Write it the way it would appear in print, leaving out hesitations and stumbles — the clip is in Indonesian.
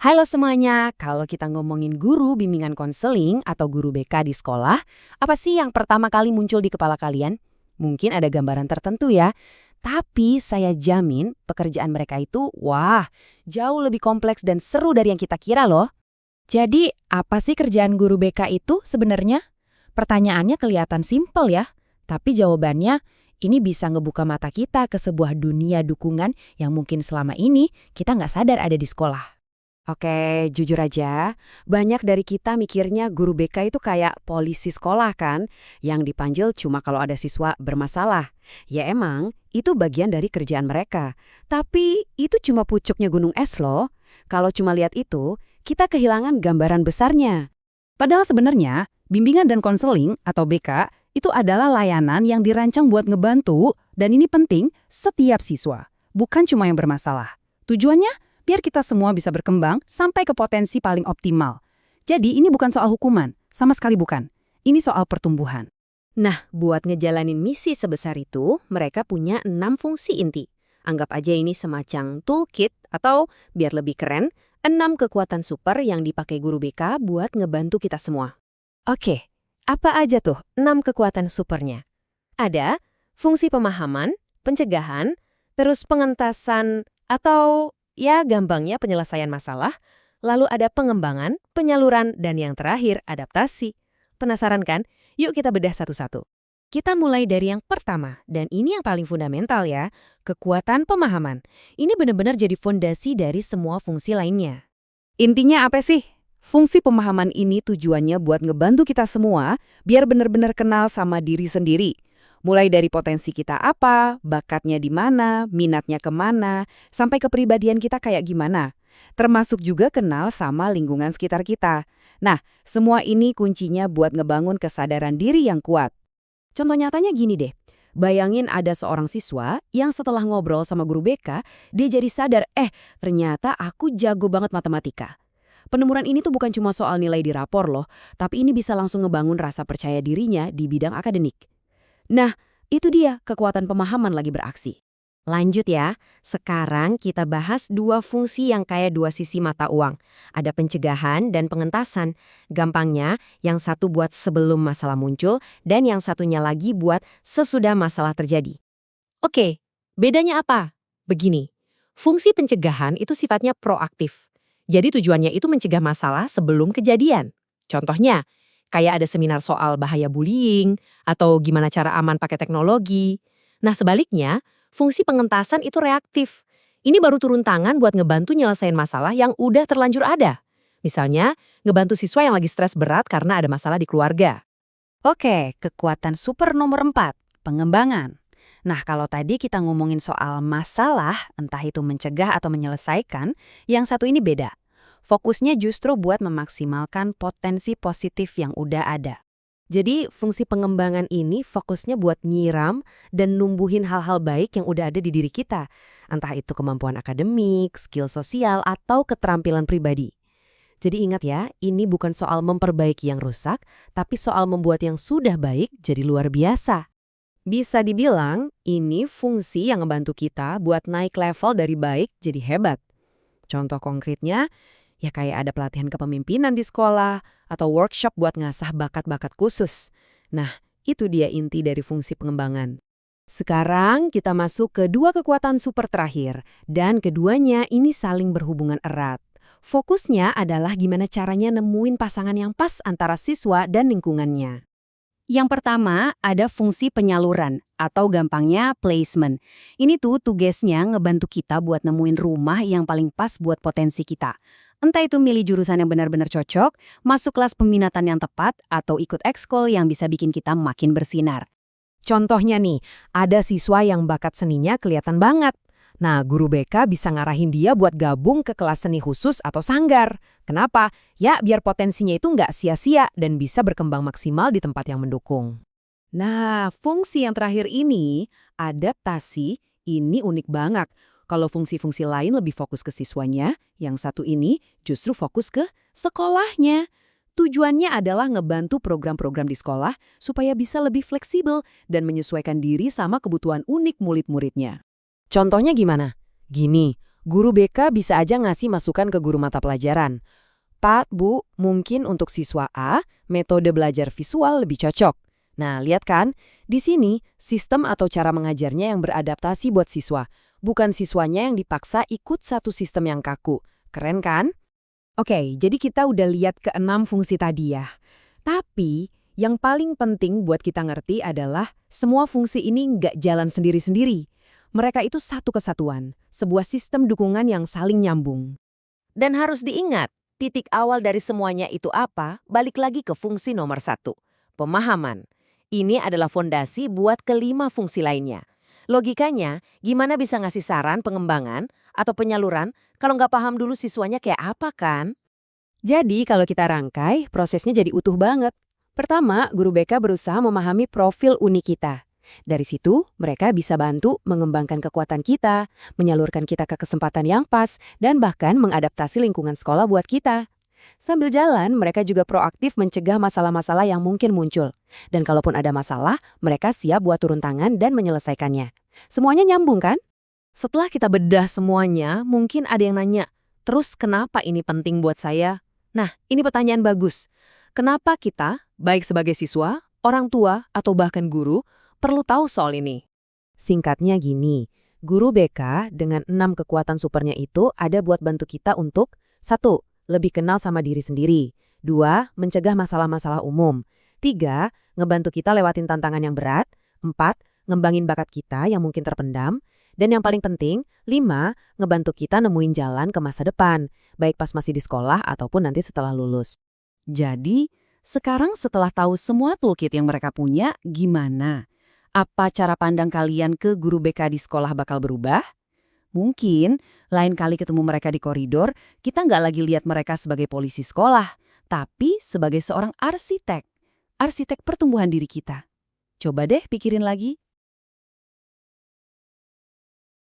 Halo semuanya, kalau kita ngomongin guru bimbingan konseling atau guru BK di sekolah, apa sih yang pertama kali muncul di kepala kalian? Mungkin ada gambaran tertentu ya, tapi saya jamin pekerjaan mereka itu, wah, jauh lebih kompleks dan seru dari yang kita kira loh. Jadi, apa sih kerjaan guru BK itu sebenarnya? Pertanyaannya kelihatan simpel ya, tapi jawabannya ini bisa ngebuka mata kita ke sebuah dunia dukungan yang mungkin selama ini kita nggak sadar ada di sekolah. Oke, jujur aja, banyak dari kita mikirnya guru BK itu kayak polisi sekolah kan, yang dipanggil cuma kalau ada siswa bermasalah. Ya emang, itu bagian dari kerjaan mereka. Tapi itu cuma pucuknya gunung es loh. Kalau cuma lihat itu, kita kehilangan gambaran besarnya. Padahal sebenarnya, bimbingan dan konseling atau BK itu adalah layanan yang dirancang buat ngebantu dan ini penting setiap siswa, bukan cuma yang bermasalah. Tujuannya biar kita semua bisa berkembang sampai ke potensi paling optimal. Jadi ini bukan soal hukuman, sama sekali bukan. Ini soal pertumbuhan. Nah, buat ngejalanin misi sebesar itu, mereka punya 6 fungsi inti. Anggap aja ini semacam toolkit atau, biar lebih keren, 6 kekuatan super yang dipakai guru BK buat ngebantu kita semua. Oke, apa aja tuh 6 kekuatan supernya? Ada fungsi pemahaman, pencegahan, terus pengentasan, atau ya gampangnya penyelesaian masalah, lalu ada pengembangan, penyaluran, dan yang terakhir adaptasi. Penasaran kan? Yuk kita bedah satu-satu. Kita mulai dari yang pertama, dan ini yang paling fundamental ya, kekuatan pemahaman. Ini benar-benar jadi fondasi dari semua fungsi lainnya. Intinya apa sih? Fungsi pemahaman ini tujuannya buat ngebantu kita semua biar benar-benar kenal sama diri sendiri. Mulai dari potensi kita apa, bakatnya di mana, minatnya kemana, sampai kepribadian kita kayak gimana. Termasuk juga kenal sama lingkungan sekitar kita. Nah, semua ini kuncinya buat ngebangun kesadaran diri yang kuat. Contoh nyatanya gini deh, bayangin ada seorang siswa yang setelah ngobrol sama guru BK, dia jadi sadar, ternyata aku jago banget matematika. Penemuan ini tuh bukan cuma soal nilai di rapor loh, tapi ini bisa langsung ngebangun rasa percaya dirinya di bidang akademik. Nah, itu dia kekuatan pemahaman lagi beraksi. Lanjut ya, sekarang kita bahas dua fungsi yang kayak dua sisi mata uang. Ada pencegahan dan pengentasan. Gampangnya, yang satu buat sebelum masalah muncul dan yang satunya lagi buat sesudah masalah terjadi. Oke, bedanya apa? Begini, fungsi pencegahan itu sifatnya proaktif. Jadi tujuannya itu mencegah masalah sebelum kejadian. Contohnya, kayak ada seminar soal bahaya bullying, atau gimana cara aman pakai teknologi. Nah sebaliknya, fungsi pengentasan itu reaktif. Ini baru turun tangan buat ngebantu nyelesain masalah yang udah terlanjur ada. Misalnya, ngebantu siswa yang lagi stres berat karena ada masalah di keluarga. Oke, kekuatan super nomor 4, pengembangan. Nah, kalau tadi kita ngomongin soal masalah, entah itu mencegah atau menyelesaikan, yang satu ini beda. Fokusnya justru buat memaksimalkan potensi positif yang udah ada. Jadi, fungsi pengembangan ini fokusnya buat nyiram dan numbuhin hal-hal baik yang udah ada di diri kita. Entah itu kemampuan akademik, skill sosial, atau keterampilan pribadi. Jadi ingat ya, ini bukan soal memperbaiki yang rusak, tapi soal membuat yang sudah baik jadi luar biasa. Bisa dibilang, ini fungsi yang ngebantu kita buat naik level dari baik jadi hebat. Contoh konkretnya, ya kayak ada pelatihan kepemimpinan di sekolah, atau workshop buat ngasah bakat-bakat khusus. Nah, itu dia inti dari fungsi pengembangan. Sekarang kita masuk ke dua kekuatan super terakhir, dan keduanya ini saling berhubungan erat. Fokusnya adalah gimana caranya nemuin pasangan yang pas antara siswa dan lingkungannya. Yang pertama, ada fungsi penyaluran atau gampangnya placement. Ini tuh tugasnya ngebantu kita buat nemuin rumah yang paling pas buat potensi kita. Entah itu milih jurusan yang benar-benar cocok, masuk kelas peminatan yang tepat, atau ikut ekskul yang bisa bikin kita makin bersinar. Contohnya nih, ada siswa yang bakat seninya kelihatan banget. Nah, guru BK bisa ngarahin dia buat gabung ke kelas seni khusus atau sanggar. Kenapa? Ya, biar potensinya itu nggak sia-sia dan bisa berkembang maksimal di tempat yang mendukung. Nah, fungsi yang terakhir ini, adaptasi, ini unik banget. Kalau fungsi-fungsi lain lebih fokus ke siswanya, yang satu ini justru fokus ke sekolahnya. Tujuannya adalah ngebantu program-program di sekolah supaya bisa lebih fleksibel dan menyesuaikan diri sama kebutuhan unik murid-muridnya. Contohnya gimana? Gini, Guru BK bisa aja ngasih masukan ke guru mata pelajaran. Pak, Bu, mungkin untuk siswa A, metode belajar visual lebih cocok. Nah, lihat kan? Di sini, sistem atau cara mengajarnya yang beradaptasi buat siswa, bukan siswanya yang dipaksa ikut satu sistem yang kaku. Keren kan? Oke, jadi kita udah lihat ke-6 fungsi tadi ya. Tapi, yang paling penting buat kita ngerti adalah semua fungsi ini nggak jalan sendiri-sendiri. Mereka itu satu kesatuan, sebuah sistem dukungan yang saling nyambung. Dan harus diingat, titik awal dari semuanya itu apa? Balik lagi ke fungsi nomor 1, pemahaman. Ini adalah fondasi buat kelima fungsi lainnya. Logikanya, gimana bisa ngasih saran pengembangan atau penyaluran kalau nggak paham dulu siswanya kayak apa kan? Jadi kalau kita rangkai, prosesnya jadi utuh banget. Pertama, guru BK berusaha memahami profil unik kita. Dari situ, mereka bisa bantu mengembangkan kekuatan kita, menyalurkan kita ke kesempatan yang pas, dan bahkan mengadaptasi lingkungan sekolah buat kita. Sambil jalan, mereka juga proaktif mencegah masalah-masalah yang mungkin muncul. Dan kalaupun ada masalah, mereka siap buat turun tangan dan menyelesaikannya. Semuanya nyambung kan? Setelah kita bedah semuanya, mungkin ada yang nanya, terus kenapa ini penting buat saya? Nah, ini pertanyaan bagus. Kenapa kita, baik sebagai siswa, orang tua, atau bahkan guru, perlu tahu soal ini? Singkatnya gini, guru BK dengan 6 kekuatan supernya itu ada buat bantu kita untuk 1. Lebih kenal sama diri sendiri. 2. Mencegah masalah-masalah umum. 3. Ngebantu kita lewatin tantangan yang berat. 4. Ngembangin bakat kita yang mungkin terpendam. Dan yang paling penting, 5. Ngebantu kita nemuin jalan ke masa depan, baik pas masih di sekolah ataupun nanti setelah lulus. Jadi, sekarang setelah tahu semua toolkit yang mereka punya, gimana? Apa cara pandang kalian ke guru BK di sekolah bakal berubah? Mungkin, lain kali ketemu mereka di koridor, kita nggak lagi lihat mereka sebagai polisi sekolah, tapi sebagai seorang arsitek. Arsitek pertumbuhan diri kita. Coba deh pikirin lagi.